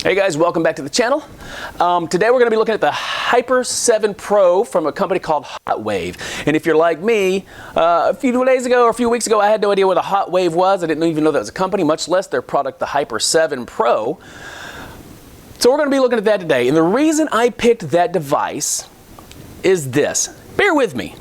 Hey guys, welcome back to the channel. Today we're going to be looking at the Hyper 7 Pro from a company called Hotwav. And if you're like me, a few days ago or a few weeks ago, I had no idea what a Hotwav was. I didn't even know that was a company, much less their product, the Hyper 7 Pro. So we're going to be looking at that today. And the reason I picked that device is this. Bear with me.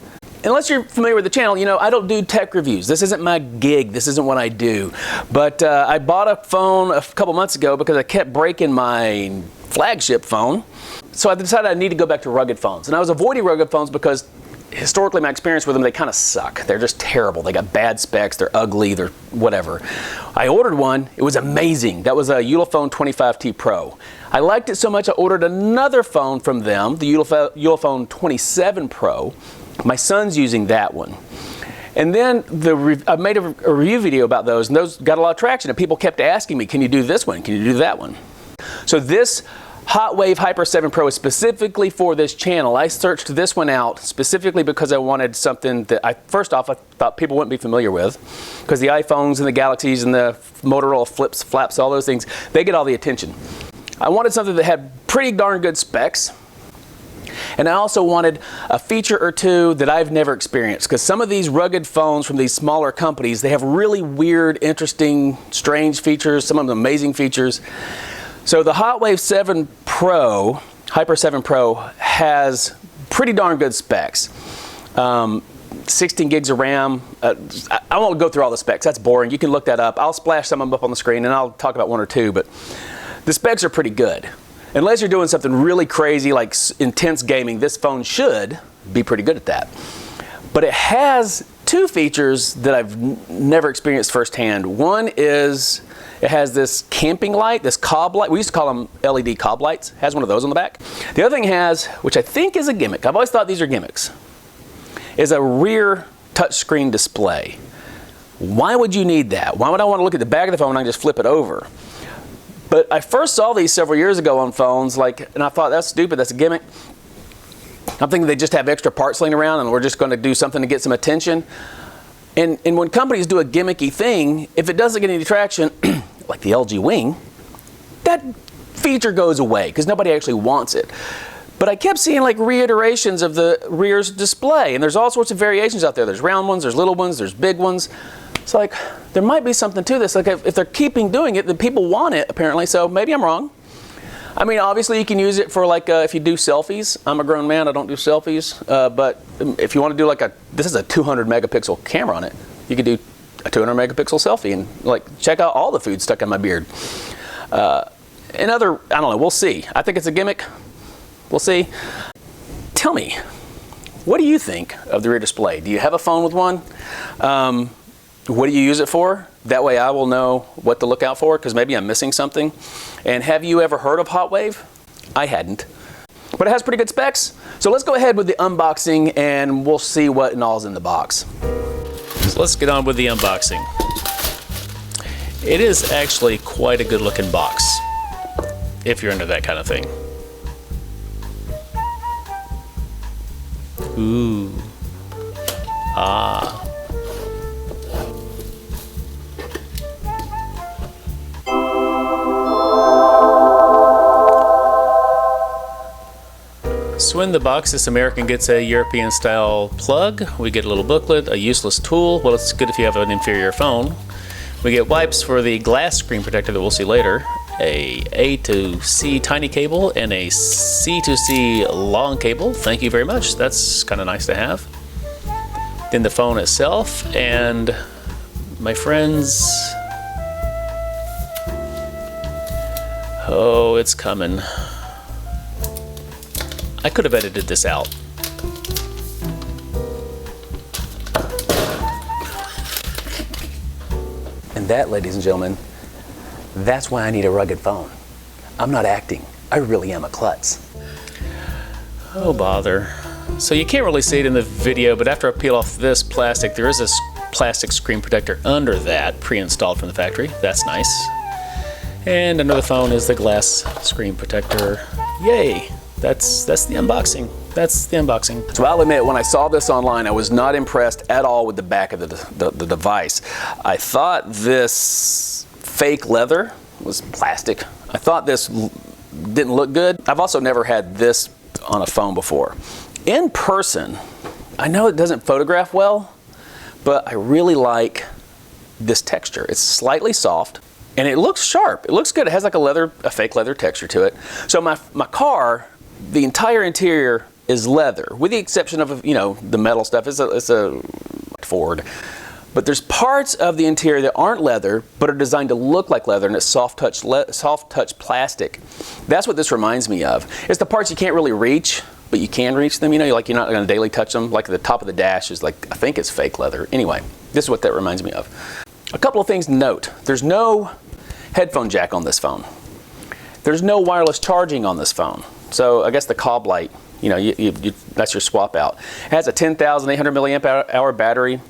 Unless you're familiar with the channel, you know, I don't do tech reviews. This isn't my gig. This isn't what I do. But I bought a phone a couple months ago because I kept breaking my flagship phone. So I decided I need to go back to rugged phones. And I was avoiding rugged phones because historically my experience with them, they kind of suck. They're just terrible. They got bad specs. They're ugly. They're whatever. I ordered one. It was amazing. That was a Ulefone 25T Pro. I liked it so much I ordered another phone from them, the Ulefone 27 Pro. My son's using that one. And then I made a review video about those, and those got a lot of traction, and people kept asking me, can you do this one? Can you do that one? So this Hotwav Hyper 7 Pro is specifically for this channel. I searched this one out specifically because I wanted something that first off, I thought people wouldn't be familiar with, because the iPhones and the Galaxies and the Motorola flips, flaps, all those things, they get all the attention. I wanted something that had pretty darn good specs. And I also wanted a feature or two that I've never experienced, because some of these rugged phones from these smaller companies, they have really weird, interesting, strange features, some of them amazing features. So the Hotwav 7 Pro, Hyper 7 Pro, has pretty darn good specs. 16 gigs of RAM. I won't go through all the specs. That's boring. You can look that up. I'll splash some of them up on the screen, and I'll talk about one or two, but the specs are pretty good. Unless you're doing something really crazy like intense gaming, this phone should be pretty good at that. But it has two features that I've never experienced firsthand. One is it has this camping light, this cob light. We used to call them LED cob lights. It has one of those on the back. The other thing it has, which I think is a gimmick, I've always thought these are gimmicks, is a rear touchscreen display. Why would you need that? Why would I want to look at the back of the phone and I can just flip it over? But I first saw these several years ago on phones, and I thought, that's stupid, that's a gimmick. I'm thinking they just have extra parts laying around and we're just going to do something to get some attention. And when companies do a gimmicky thing, if it doesn't get any traction, like the LG Wing, that feature goes away because nobody actually wants it. But I kept seeing like reiterations of the rear's display, and there's all sorts of variations out there. There's round ones, there's little ones, there's big ones. It's like, there might be something to this. Like if they're keeping doing it, then people want it apparently, so maybe I'm wrong. I mean, obviously you can use it for like if you do selfies. I'm a grown man, I don't do selfies. But if you want to do like this is a 200 megapixel camera on it. You could do a 200 megapixel selfie and like check out all the food stuck in my beard. I don't know, we'll see. I think it's a gimmick. We'll see. Tell me, what do you think of the rear display? Do you have a phone with one? What do you use it for? That way I will know what to look out for, because maybe I'm missing something. And have you ever heard of Hotwav? I hadn't. But it has pretty good specs. So let's go ahead with the unboxing and we'll see what and all's in the box. So let's get on with the unboxing. It is actually quite a good looking box, if you're into that kind of thing. Ooh. Ah. So in the box, this American gets a European style plug. We get a little booklet, a useless tool. Well, it's good if you have an inferior phone. We get wipes for the glass screen protector that we'll see later, A to C tiny cable, and a C to C long cable. Thank you very much. That's kind of nice to have. Then the phone itself, and my friends, oh, it's coming. I could have edited this out. And that, ladies and gentlemen, that's why I need a rugged phone. I'm not acting. I really am a klutz. Oh, bother. So you can't really see it in the video, but after I peel off this plastic, there is a plastic screen protector under that, pre-installed from the factory. That's nice. And under the phone is the glass screen protector. Yay! That's the unboxing. That's the unboxing. So I'll admit, when I saw this online, I was not impressed at all with the back of the device. I thought this fake leather was plastic. I thought this didn't look good. I've also never had this on a phone before. In person, I know it doesn't photograph well, but I really like this texture. It's slightly soft and it looks sharp. It looks good. It has like a fake leather texture to it. So my car, the entire interior is leather, with the exception of, you know, the metal stuff. It's a Ford. But there's parts of the interior that aren't leather, but are designed to look like leather, and it's soft touch plastic. That's what this reminds me of. It's the parts you can't really reach, but you can reach them. You know, like you're not going to daily touch them. Like the top of the dash is like, I think it's fake leather. Anyway, this is what that reminds me of. A couple of things to note. There's no headphone jack on this phone. There's no wireless charging on this phone. So I guess the cob light, you know, that's your swap out. It has a 10,800 milliamp hour battery,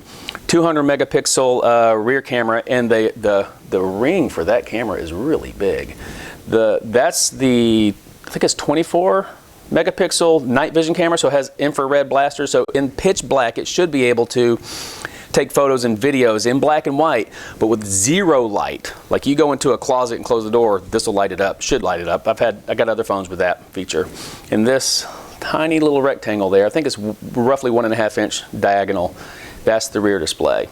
200 megapixel rear camera, and the ring for that camera is really big. That's the, I think it's 24 megapixel night vision camera, so it has infrared blaster. So in pitch black, it should be able to take photos and videos in black and white, but with zero light. Like you go into a closet and close the door, this will light it up, should light it up. I got other phones with that feature. And this tiny little rectangle there, I think it's roughly 1.5 inch diagonal. That's the rear display.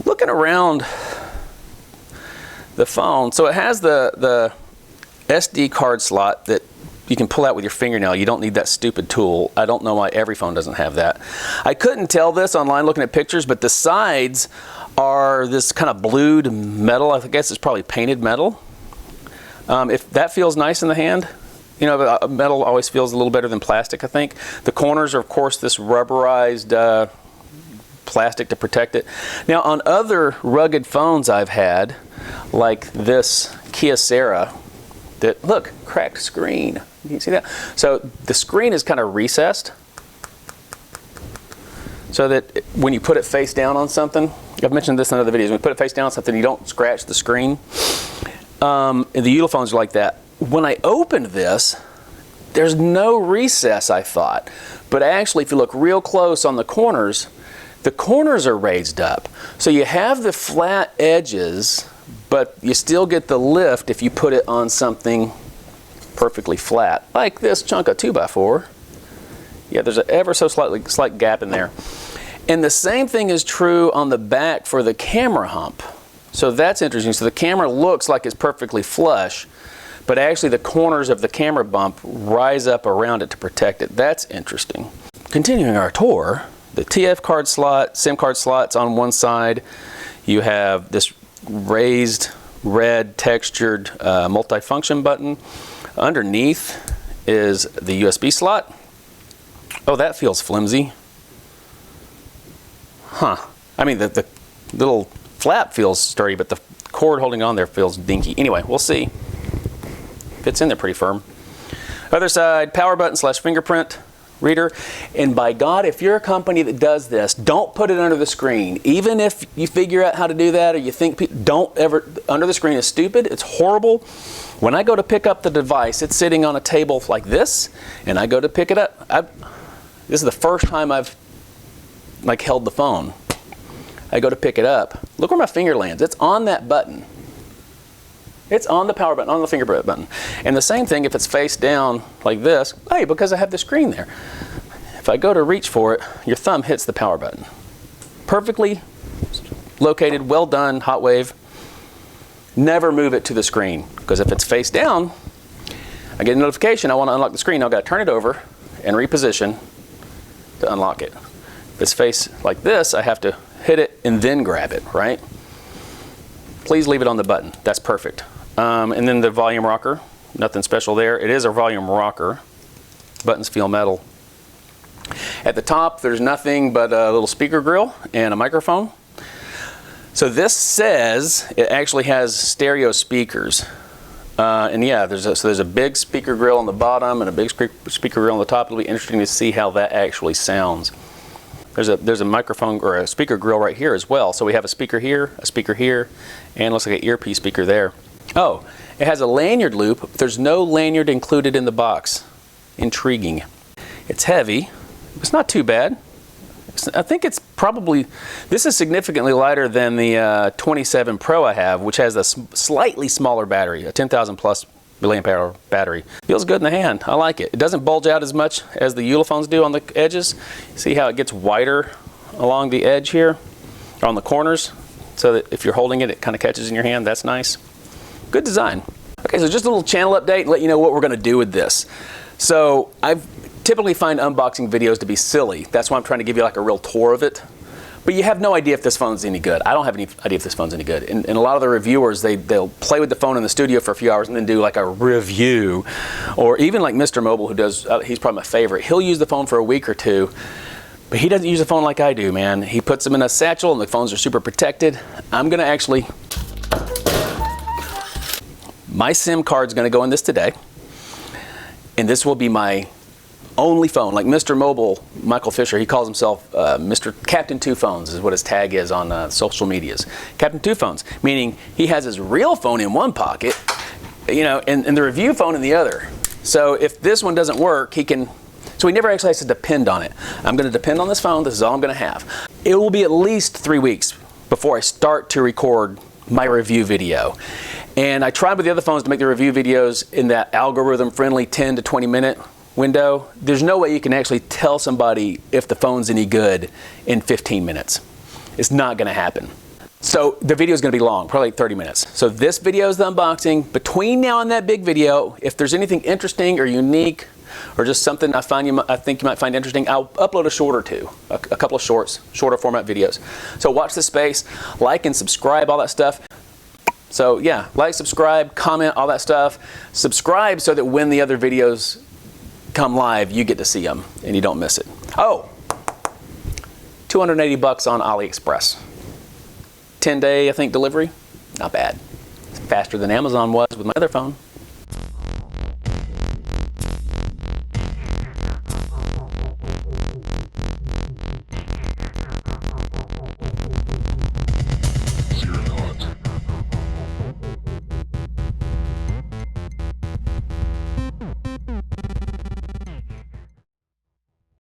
Looking around the phone, so it has the SD card slot that you can pull out with your fingernail. You don't need that stupid tool. I don't know why every phone doesn't have that. I couldn't tell this online looking at pictures, but the sides are this kind of blued metal. I guess it's probably painted metal. If that feels nice in the hand, you know, metal always feels a little better than plastic, I think. The corners are, of course, this rubberized plastic to protect it. Now, on other rugged phones I've had, like this Kyocera, that, look, cracked screen. You can see that? So the screen is kind of recessed so that when you put it face down on something, I've mentioned this in other videos, when you put it face down on something, you don't scratch the screen. And the Uliphones are like that. When I opened this, there's no recess, I thought. But actually, if you look real close on the corners are raised up. So you have the flat edges, but you still get the lift if you put it on something perfectly flat, like this chunk of 2x4. Yeah, there's an ever so slight gap in there. And the same thing is true on the back for the camera hump. So that's interesting. So the camera looks like it's perfectly flush, but actually the corners of the camera bump rise up around it to protect it. That's interesting. Continuing our tour, the TF card slot, SIM card slots on one side. You have this raised red textured multifunction button. Underneath is the USB slot. Oh, that feels flimsy. Huh. I mean, the little flap feels sturdy, but the cord holding on there feels dinky. Anyway, we'll see. Fits in there pretty firm. Other side, power button / fingerprint reader. And by God, if you're a company that does this, don't put it under the screen. Even if you figure out how to do that, or you think, don't ever, under the screen is stupid, it's horrible. When I go to pick up the device, it's sitting on a table like this, and I go to pick it up. This is the first time I've like held the phone. I go to pick it up. Look where my finger lands. It's on that button. It's on the power button, on the fingerprint button. And the same thing if it's face down like this, hey, because I have the screen there. If I go to reach for it, your thumb hits the power button. Perfectly located, well done, Hotwav. Never move it to the screen, because if it's face down, I get a notification, I want to unlock the screen, I've got to turn it over and reposition to unlock it. If it's face like this, I have to hit it and then grab it, right? Please leave it on the button. That's perfect. And then the volume rocker, nothing special there. It is a volume rocker. Buttons feel metal. At the top, there's nothing but a little speaker grill and a microphone. So this says it actually has stereo speakers. And yeah, there's a big speaker grill on the bottom and a big speaker grill on the top. It'll be interesting to see how that actually sounds. There's a microphone or a speaker grill right here as well. So we have a speaker here, and looks like an earpiece speaker there. Oh, it has a lanyard loop. There's no lanyard included in the box. Intriguing. It's heavy. It's not too bad. I think it's probably, this is significantly lighter than the 27 Pro I have, which has a slightly smaller battery, a 10,000 plus milliamp hour battery. Feels good in the hand. I like it. It doesn't bulge out as much as the Uliphones do on the edges. See how it gets wider along the edge here, or on the corners, so that if you're holding it, it kind of catches in your hand. That's nice. Good design. Okay, so just a little channel update and let you know what we're going to do with this. So I typically find unboxing videos to be silly. That's why I'm trying to give you like a real tour of it. But you have no idea if this phone's any good. I don't have any idea if this phone's any good. And a lot of the reviewers, they'll play with the phone in the studio for a few hours and then do like a review. Or even like Mr. Mobile, who does, he's probably my favorite. He'll use the phone for a week or two, but he doesn't use the phone like I do, man. He puts them in a satchel and the phones are super protected. I'm gonna actually, my SIM card's gonna go in this today. And this will be my only phone. Like Mr. Mobile, Michael Fisher, he calls himself Mr. Captain Two Phones is what his tag is on social medias. Captain Two Phones, meaning he has his real phone in one pocket, you know, and the review phone in the other. So if this one doesn't work, he never actually has to depend on it. I'm gonna depend on this phone, this is all I'm gonna have. It will be at least 3 weeks before I start to record my review video. And I tried with the other phones to make the review videos in that algorithm friendly 10 to 20 minute window. There's no way you can actually tell somebody if the phone's any good in 15 minutes. It's not gonna happen. So the video is gonna be long, probably 30 minutes. So this video is the unboxing. Between now and that big video, if there's anything interesting or unique or just something I think you might find interesting, I'll upload a short or two, a couple of shorter format videos. So watch this space, like and subscribe, all that stuff. So yeah, like, subscribe, comment, all that stuff. Subscribe so that when the other videos come live, you get to see them and you don't miss it. Oh, 280 bucks on AliExpress. 10-day, I think, delivery. Not bad. It's faster than Amazon was with my other phone.